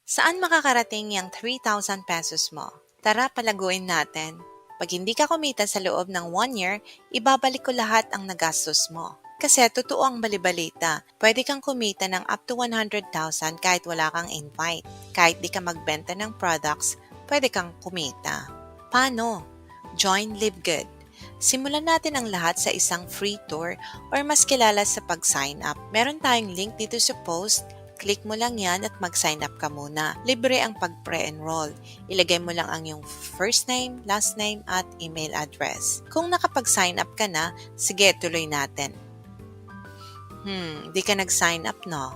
Saan makakarating yung 3,000 pesos mo? Tara, palaguin natin. Pag hindi ka kumita sa loob ng 1 year, ibabalik ko lahat ang nagastos mo. Kasi totoo ang balibalita, pwede kang kumita ng up to 100,000 kahit wala kang invite. Kahit di ka magbenta ng products, pwede kang kumita. Paano? Join Live Good. Simulan natin ang lahat sa isang free tour or mas kilala sa pag-sign up. Meron tayong link dito sa post. Click mo lang yan at mag-sign up ka muna. Libre ang pag-pre-enroll. Ilagay mo lang ang iyong first name, last name, at email address. Kung nakapag-sign up ka na, sige, tuloy natin. Di ka nag-sign up, no?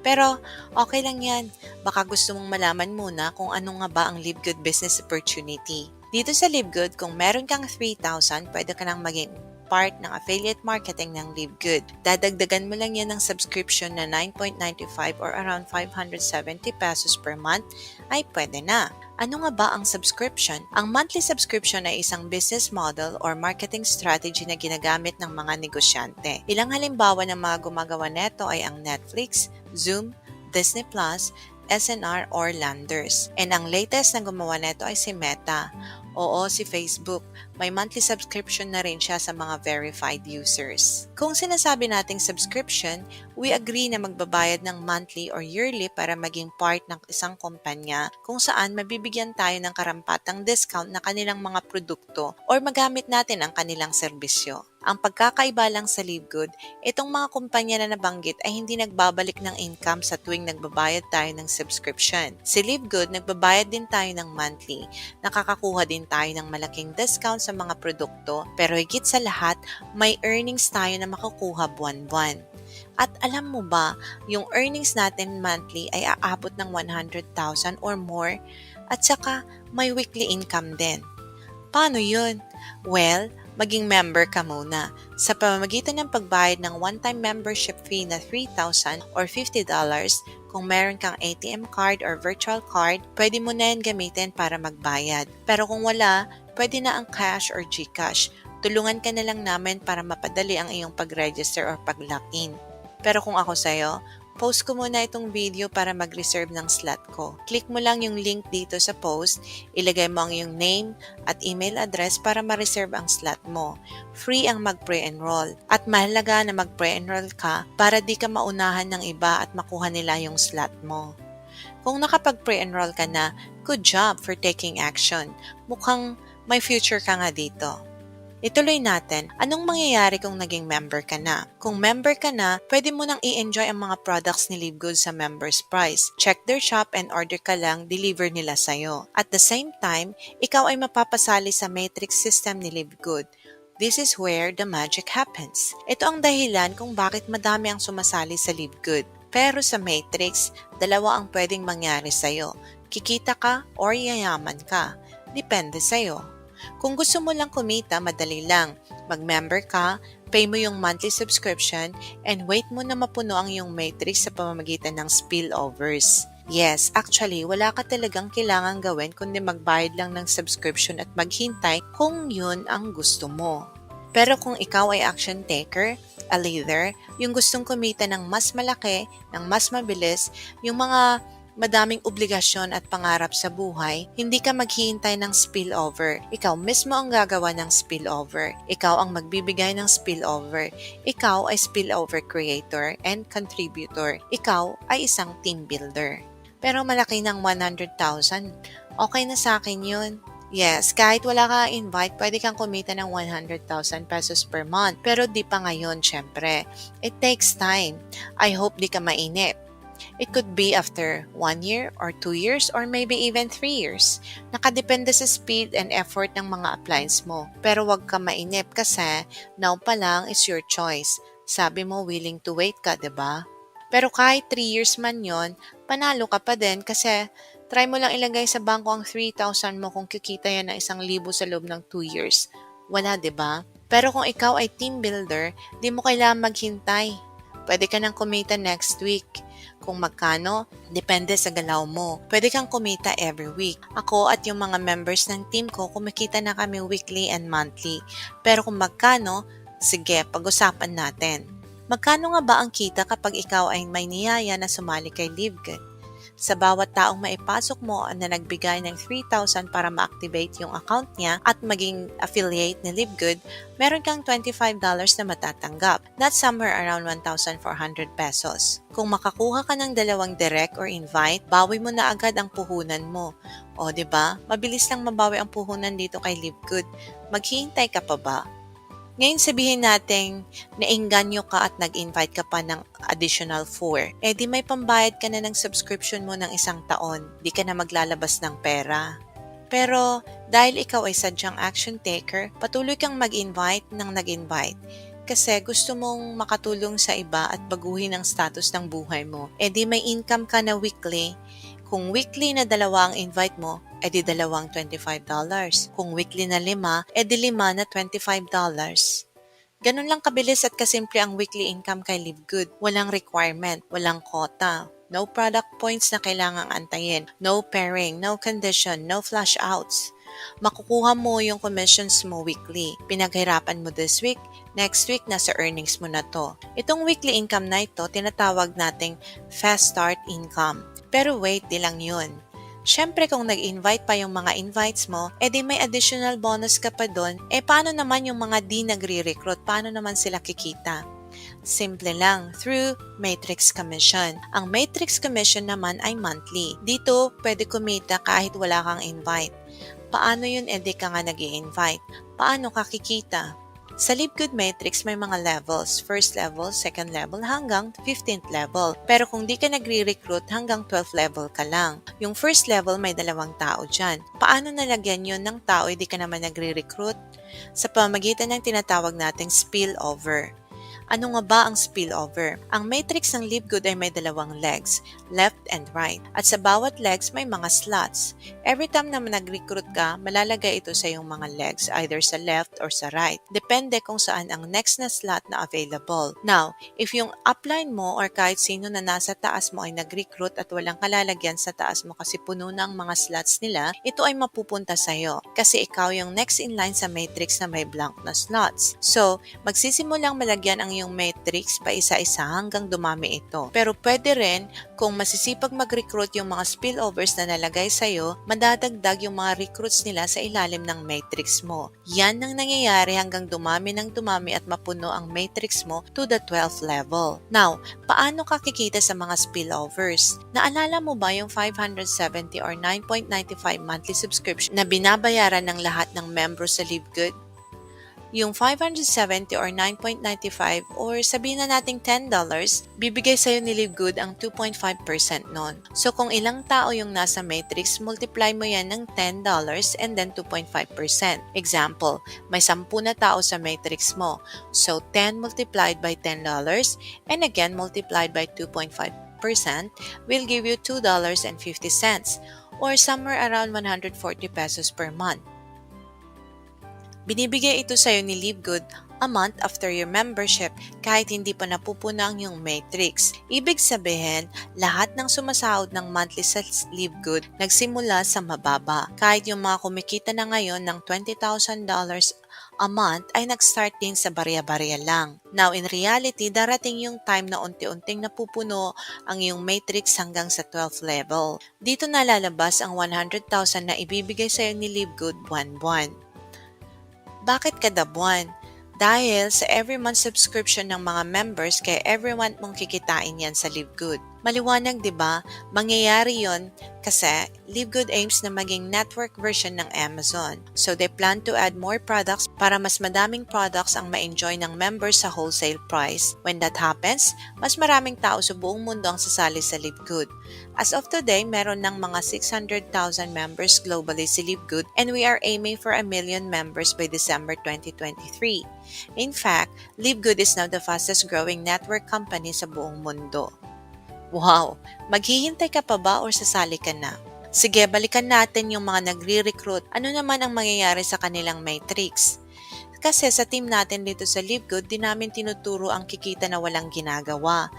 Pero, okay lang yan. Baka gusto mong malaman muna kung ano nga ba ang Live Good Business Opportunity. Dito sa Live Good, kung meron kang 3,000, pwede ka nang maging part ng affiliate marketing ng Live Good. Dadagdagan mo lang yan ng subscription na 9.95 or around 570 pesos per month ay pwede na. Ano nga ba ang subscription? Ang monthly subscription ay isang business model or marketing strategy na ginagamit ng mga negosyante. Ilang halimbawa ng mga gumagawa neto ay ang Netflix, Zoom, Disney Plus, SNR or Landers. And ang latest na gumawa neto ay si Meta. Oo, si Facebook. May monthly subscription na rin siya sa mga verified users. Kung sinasabi nating subscription, we agree na magbabayad ng monthly or yearly para maging part ng isang kumpanya kung saan mabibigyan tayo ng karampatang discount na kanilang mga produkto or magamit natin ang kanilang serbisyo. Ang pagkakaiba lang sa Live Good, itong mga kumpanya na nabanggit ay hindi nagbabalik ng income sa tuwing nagbabayad tayo ng subscription. Si Live Good, nagbabayad din tayo ng monthly. Nakakakuha din tayo ng malaking discount sa mga produkto, pero higit sa lahat, may earnings tayo na makukuha buwan-buwan. At alam mo ba, yung earnings natin monthly ay aabot ng 100,000 or more at saka may weekly income din. Paano yun? Well, maging member ka muna. Sa pamamagitan ng pagbayad ng one-time membership fee na 3,000 or $50, kung meron kang ATM card or virtual card, pwede mo na yan gamitin para magbayad. Pero kung wala, pwede na ang cash or GCash. Tulungan ka na lang namin para mapadali ang iyong pag-register or pag-login. Pero kung ako sa'yo, post ko muna itong video para mag-reserve ng slot ko. Click mo lang yung link dito sa post, ilagay mo ang iyong name at email address para ma-reserve ang slot mo. Free ang mag-pre-enroll. At mahalaga na mag-pre-enroll ka para di ka maunahan ng iba at makuha nila yung slot mo. Kung nakapag-pre-enroll ka na, good job for taking action. Mukhang may future ka nga dito. Ituloy natin, anong mangyayari kung naging member ka na? Kung member ka na, pwede mo nang i-enjoy ang mga products ni Live Good sa member's price. Check their shop and order ka lang, deliver nila sa'yo. At the same time, ikaw ay mapapasali sa matrix system ni Live Good. This is where the magic happens. Ito ang dahilan kung bakit madami ang sumasali sa Live Good. Pero sa matrix, dalawa ang pwedeng mangyari sa'yo. Kikita ka or yayaman ka. Depende sa'yo. Kung gusto mo lang kumita, madali lang. Mag-member ka, pay mo yung monthly subscription, and wait mo na mapuno ang iyong matrix sa pamamagitan ng spillovers. Yes, actually, wala ka talagang kailangang gawin kundi magbayad lang ng subscription at maghintay kung yun ang gusto mo. Pero kung ikaw ay action taker, a leader, yung gustong kumita ng mas malaki, ng mas mabilis, yung mga madaming obligasyon at pangarap sa buhay, hindi ka maghihintay ng spillover. Ikaw mismo ang gagawa ng spillover. Ikaw ang magbibigay ng spillover. Ikaw ay spillover creator and contributor. Ikaw ay isang team builder. Pero malaki ng 100,000, okay na sa akin yun. Yes, kahit wala ka invite, pwede kang kumita ng 100,000 pesos per month. Pero di pa ngayon, syempre. It takes time. I hope di ka mainip. It could be after 1 year or 2 years or maybe even 3 years. Nakadepende sa speed and effort ng mga appliance mo. Pero wag ka mainip kasi now pa lang is your choice. Sabi mo willing to wait ka, 'di ba? Pero kahit 3 years man yon, panalo ka pa din kasi try mo lang ilagay sa bangko ang 3,000 mo kung kikita yan ng 1,000 sa loob ng 2 years. Wala, 'di ba? Pero kung ikaw ay team builder, di mo kailangan maghintay. Pwede ka nang kumita next week. Kung magkano, depende sa galaw mo. Pwede kang kumita every week. Ako at yung mga members ng team ko, kumikita na kami weekly and monthly. Pero kung magkano, sige, pag-usapan natin. Magkano nga ba ang kita kapag ikaw ay may niyaya na sumali kay Live Good? Sa bawat taong maipasok mo na nagbigay ng 3,000 para ma-activate yung account niya at maging affiliate ni LiveGood, meron kang $25 na matatanggap. That's somewhere around 1,400 pesos. Kung makakuha ka ng dalawang direct or invite, bawi mo na agad ang puhunan mo. O, 'di ba? Mabilis lang mabawi ang puhunan dito kay LiveGood. Maghihintay ka pa ba? Ngayon sabihin nating naengganyo ka at nag-invite ka pa ng additional 4. Di may pambayad ka na ng subscription mo ng 1 taon. Di ka na maglalabas ng pera. Pero dahil ikaw ay sadyang action taker, patuloy kang mag-invite ng nag-invite. Kasi gusto mong makatulong sa iba at baguhin ang status ng buhay mo. Di may income ka na weekly. Kung weekly na 2 ang invite mo, di 2 $25. Kung weekly na 5, di 5 na $25. Ganun lang kabilis at kasimple ang weekly income kay LiveGood. Walang requirement, walang quota, no product points na kailangang antayin, no pairing, no condition, no flash outs. Makukuha mo yung commissions mo weekly. Pinaghirapan mo this week, next week nasa earnings mo na to. Itong weekly income na ito, tinatawag nating fast start income. Pero wait, di lang yun. Siyempre kung nag-invite pa yung mga invites mo, di may additional bonus ka pa doon, paano naman yung mga di nagre-recruit? Paano naman sila kikita? Simple lang, through Matrix Commission. Ang Matrix Commission naman ay monthly. Dito, pwede kumita kahit wala kang invite. Paano yun di ka nga nag-i-invite? Paano ka kikita? Sa LiveGood Matrix may mga levels, first level, second level, hanggang 15th level. Pero kung di ka nagre-recruit, hanggang 12th level ka lang. Yung first level may 2 tao dyan. Paano nalagyan yun ng tao, di ka naman nagre-recruit? Sa pamamagitan ng tinatawag nating spillover. Ano nga ba ang spillover? Ang matrix ng LiveGood ay may 2 legs, left and right. At sa bawat legs may mga slots. Every time na nag-recruit ka, malalagay ito sa iyong mga legs, either sa left or sa right. Depende kung saan ang next na slot na available. Now, if yung upline mo or kahit sino na nasa taas mo ay nag-recruit at walang kalalagyan sa taas mo kasi puno na ang mga slots nila, ito ay mapupunta sa'yo. Kasi ikaw yung next in line sa matrix na may blank na slots. So, magsisimulang malagyan ang iyong matrix pa isa-isa hanggang dumami ito. Pero pwede rin, kung masisipag mag-recruit yung mga spillovers na nalagay sa'yo, madadagdag yung mga recruits nila sa ilalim ng matrix mo. Yan ang nangyayari hanggang dumami ng dumami at mapuno ang matrix mo to the 12th level. Now, paano ka kikita sa mga spillovers? Naalala mo ba yung 570 or 9.95 monthly subscription na binabayaran ng lahat ng members sa LiveGood? Yung 570 or 9.95 or sabihin na nating $10, bibigay sa'yo ni LiveGood ang 2.5% nun. So kung ilang tao yung nasa matrix, multiply mo yan ng $10 and then 2.5%. Example, may 10 na tao sa matrix mo. So 10 multiplied by $10 and again multiplied by 2.5% will give you $2.50 or somewhere around 140 pesos per month. Binibigay ito sa'yo ni LiveGood a month after your membership kahit hindi pa napupuno ang iyong matrix. Ibig sabihin, lahat ng sumasahod ng monthly sa LiveGood nagsimula sa mababa. Kahit yung mga kumikita na ngayon ng $20,000 a month ay nag-start din sa barya-barya lang. Now, in reality, darating yung time na unti-unting napupuno ang iyong matrix hanggang sa 12th level. Dito na lalabas ang 100,000 na ibibigay sa'yo ni LiveGood buwan-buwan. Bakit kada buwan? Dahil sa every month subscription ng mga members kaya every month mong kikitain yan sa LiveGood. Maliwanag, di ba? Mangyayari yon kasi LiveGood aims na maging network version ng Amazon. So they plan to add more products para mas madaming products ang ma-enjoy ng members sa wholesale price. When that happens, mas maraming tao sa buong mundo ang sasali sa LiveGood. As of today, meron ng mga 600,000 members globally si LiveGood and we are aiming for 1 million members by December 2023. In fact, LiveGood is now the fastest growing network company sa buong mundo. Wow! Maghihintay ka pa ba or sasali ka na? Sige, balikan natin yung mga nagre-recruit. Ano naman ang mangyayari sa kanilang matrix? Kasi sa team natin dito sa LiveGood, di namin tinuturo ang kikita na walang ginagawa.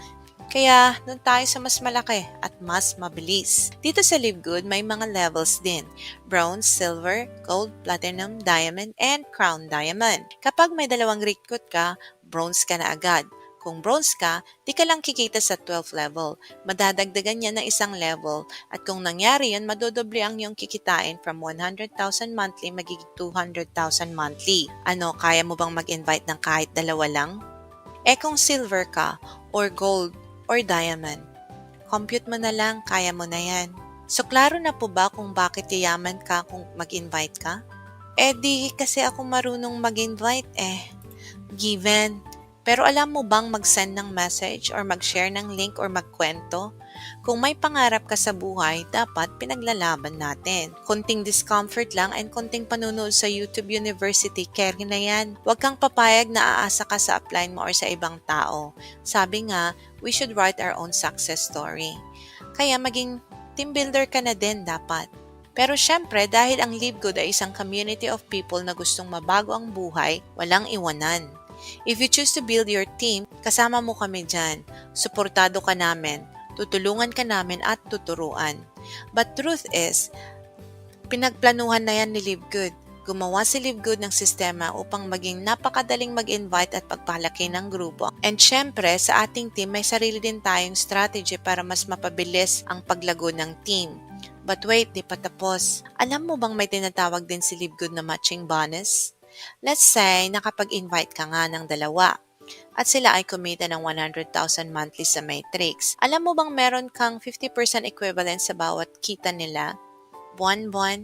Kaya, doon tayo sa mas malaki at mas mabilis. Dito sa LiveGood, may mga levels din. Bronze, Silver, Gold, Platinum, Diamond, and Crown Diamond. Kapag may 2 recruit ka, bronze ka na agad. Kung bronze ka, di ka lang kikita sa 12th level. Madadagdagan niya ng isang level at kung nangyari yun, madodoble ang iyong kikitain from 100,000 monthly magiging 200,000 monthly. Ano, kaya mo bang mag-invite ng kahit dalawa lang? Kung silver ka, or gold, or diamond, compute mo na lang, kaya mo na yan. So, klaro na po ba kung bakit yayaman ka kung mag-invite ka? Di kasi ako marunong mag-invite Given. Pero alam mo bang mag-send ng message or mag-share ng link or magkwento? Kung may pangarap ka sa buhay, dapat pinaglalaban natin. Konting discomfort lang and konting panunood sa YouTube University, carry na yan. Huwag kang papayag na aasa ka sa upline mo or sa ibang tao. Sabi nga, we should write our own success story. Kaya maging team builder ka na din dapat. Pero syempre, dahil ang Live Good ay isang community of people na gustong mabago ang buhay, walang iwanan. If you choose to build your team, kasama mo kami dyan. Suportado ka namin, tutulungan ka namin at tuturuan. But truth is, pinagplanuhan na yan ni Live Good. Gumawa si Live Good ng sistema upang maging napakadaling mag-invite at pagpalaki ng grupo. And syempre, sa ating team, may sarili din tayong strategy para mas mapabilis ang paglago ng team. But wait, di pa tapos. Alam mo bang may tinatawag din si Live Good na matching bonus? Let's say, nakapag-invite ka nga ng dalawa at sila ay kumita ng 100,000 monthly sa Matrix. Alam mo bang meron kang 50% equivalent sa bawat kita nila? Buwan-buwan.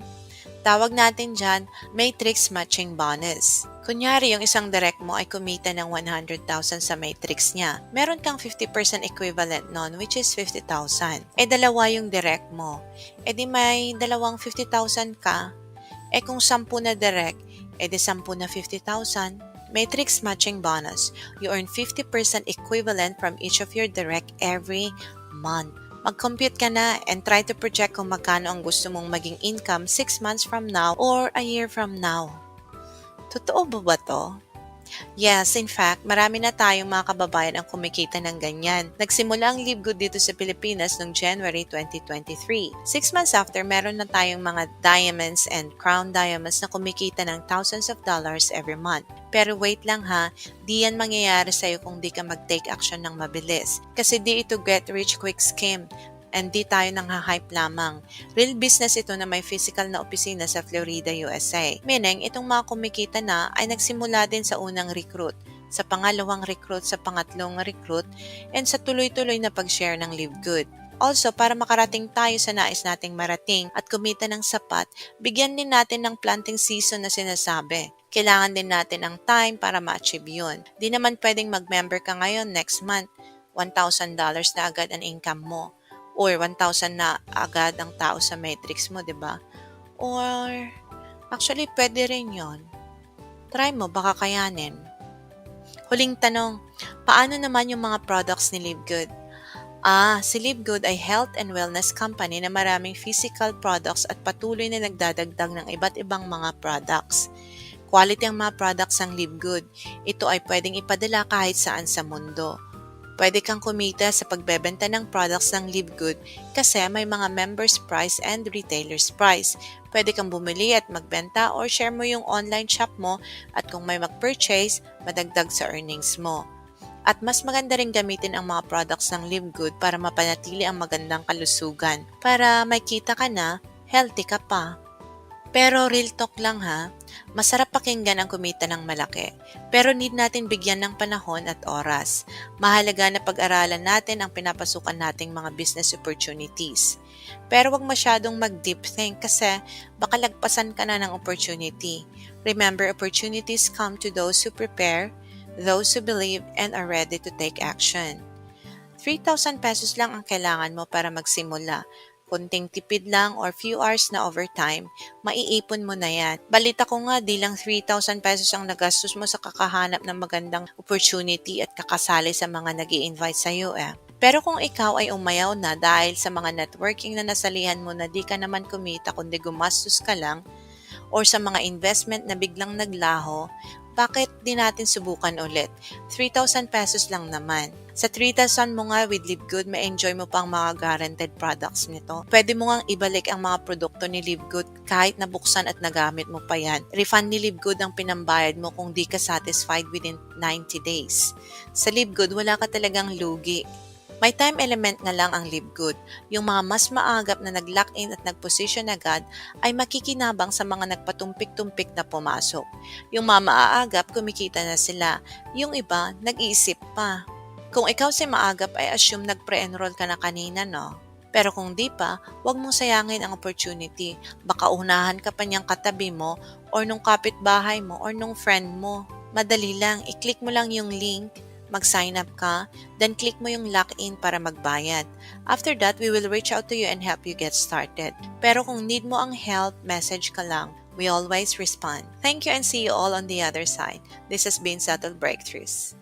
Tawag natin dyan, Matrix Matching Bonus. Kunyari, yung isang direct mo ay kumita ng 100,000 sa matrix niya. Meron kang 50% equivalent nun, which is 50,000. Dalawa yung direct mo. Di may dalawang 50,000 ka. Kung 10 na direct, di 10 na 50,000. Matrix Matching Bonus. You earn 50% equivalent from each of your direct every month. Mag-compute ka na and try to project kung magkano ang gusto mong maging income 6 months from now or a year from now. Totoo ba to? Yes, in fact, marami na tayong mga kababayan ang kumikita ng ganyan. Nagsimula ang Live Good dito sa Pilipinas noong January 2023. 6 months after, meron na tayong mga diamonds and crown diamonds na kumikita ng thousands of dollars every month. Pero wait lang ha, di yan mangyayari sa'yo kung di ka mag-take action ng mabilis. Kasi di ito get rich quick scheme. And di tayo nang hype lamang. Real business ito na may physical na opisina sa Florida, USA. Meaning, itong mga kumikita na ay nagsimula din sa unang recruit, sa pangalawang recruit, sa pangatlong recruit, and sa tuloy-tuloy na pag-share ng Live Good. Also, para makarating tayo sa nais nating marating at kumita ng sapat, bigyan din natin ng planting season na sinasabi. Kailangan din natin ang time para ma-achieve yun. Di naman pwedeng mag-member ka ngayon next month, $1,000 na agad ang income mo. Or 1,000 na agad ang tao sa matrix mo, di ba? Or, actually, pwede rin yon. Try mo, baka kayanin. Huling tanong, paano naman yung mga products ni Live Good? Si Live Good ay health and wellness company na maraming physical products at patuloy na nagdadagdag ng iba't ibang mga products. Quality ang mga products ng Live Good. Ito ay pwedeng ipadala kahit saan sa mundo. Pwede kang kumita sa pagbebenta ng products ng Live Good kasi may mga members price and retailers price. Pwede kang bumili at magbenta or share mo yung online shop mo at kung may mag-purchase, madagdag sa earnings mo. At mas maganda rin gamitin ang mga products ng Live Good para mapanatili ang magandang kalusugan. Para may kita ka na, healthy ka pa. Pero real talk lang ha, masarap pakinggan ang kumita ng malaki. Pero need natin bigyan ng panahon at oras. Mahalaga na pag-aralan natin ang pinapasukan nating mga business opportunities. Pero wag masyadong mag-deep think kasi baka lagpasan ka na ng opportunity. Remember, opportunities come to those who prepare, those who believe, and are ready to take action. 3,000 pesos lang ang kailangan mo para magsimula. Kunting tipid lang or few hours na overtime, maiipon mo na yan. Balita ko nga, di lang 3,000 pesos ang nagastos mo sa kakahanap ng magandang opportunity at kakasali sa mga nag-i-invite sa'yo Pero kung ikaw ay umayaw na dahil sa mga networking na nasalihan mo na di ka naman kumita kundi gumastos ka lang, or sa mga investment na biglang naglaho, Bakit di natin subukan ulit? 3,000 pesos lang naman. Sa 3,000 mo nga with LiveGood, ma-enjoy mo pang mga guaranteed products nito. Pwede mo ngang ibalik ang mga produkto ni LiveGood kahit nabuksan at nagamit mo pa yan. Refund ni LiveGood ang pinambayad mo kung di ka satisfied within 90 days. Sa LiveGood, wala ka talagang lugi. May time element na lang ang LiveGood. Yung mga mas maagap na nag-lock-in at nag-position agad ay makikinabang sa mga nagpatumpik-tumpik na pumasok. Yung mga maaagap, kumikita na sila. Yung iba, nag-iisip pa. Kung ikaw si maagap ay assume nag-pre-enroll ka na kanina, no? Pero kung di pa, huwag mong sayangin ang opportunity. Baka unahan ka pa niyang katabi mo or nung kapitbahay mo or nung friend mo. Madali lang, i-click mo lang yung link, mag-sign up ka, then click mo yung lock-in para magbayad. After that, we will reach out to you and help you get started. Pero kung need mo ang help, message ka lang. We always respond. Thank you and see you all on the other side. This has been Subtle Breakthroughs.